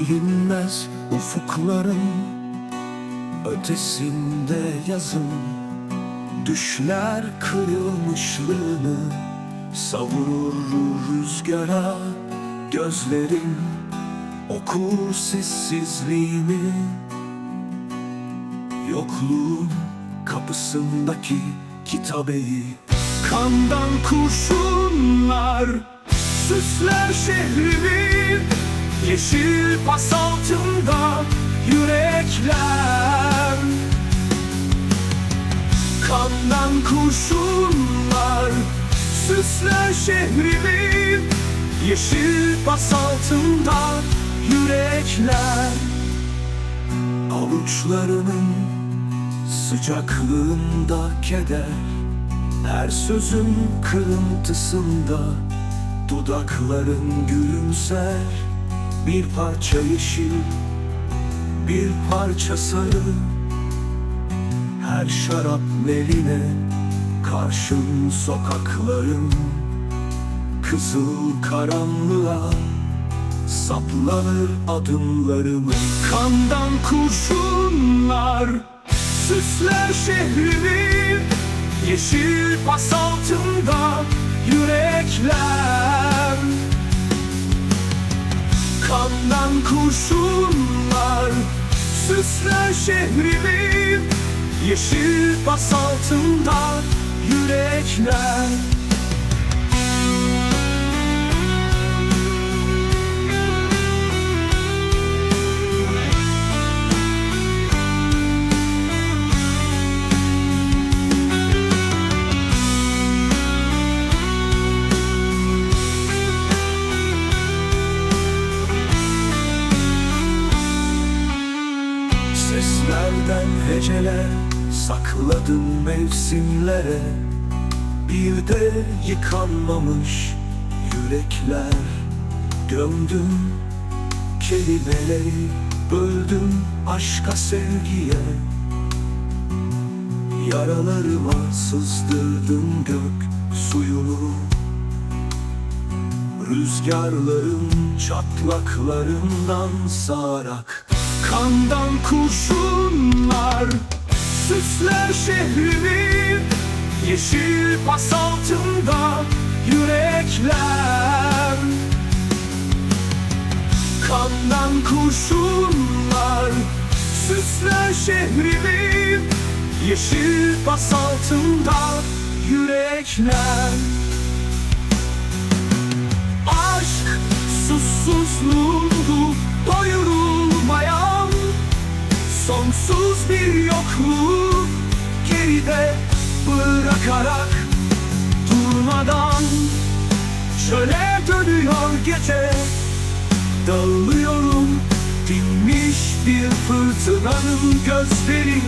bilinmez ufukların ötesinde yazın, düşler kırılmışlığını savurur rüzgara. Gözlerim okur sessizliğimi, yokluğun kapısındaki kitabeyi. Kandan kurşunlar süsler şehrimi, yeşil pas altında yürekler. Kandan kurşunlar süsler şehrimi, yeşil pas altında yürekler. Avuçlarının sıcaklığında keder, her sözün kırıntısında dudakların gülümser. Bir parça yeşil, bir parça sarı, her şarap meline karşın sokakların. Kızıl karanlığa saplanır adımlarımı. Kandan kurşunlar süsler şehrimi, yeşil pas altında yürekler. Kandan kurşunlar süsler şehrimi, yeşil pas altında yürekler. Seslerden heceler sakladın mevsimlere, bir de yıkanmamış yürekler. Gömdüm kelimeleri, böldüm aşka sevgiye. Yaralarıma sızdırdım gök suyunu, rüzgarların çatlaklarından sağarak. Kandan kurşunlar süsler şehrimi, yeşil pas altında yürekler. Kandan kurşunlar süsler şehrimi, yeşil pas altında yürekler. Aşk susuzluğundu, doyurulmayan sonsuz bir yokluğu geride bırakarak. Durmadan çöle dönüyor gece, dağılıyorum dinmiş bir fırtınanın gözleri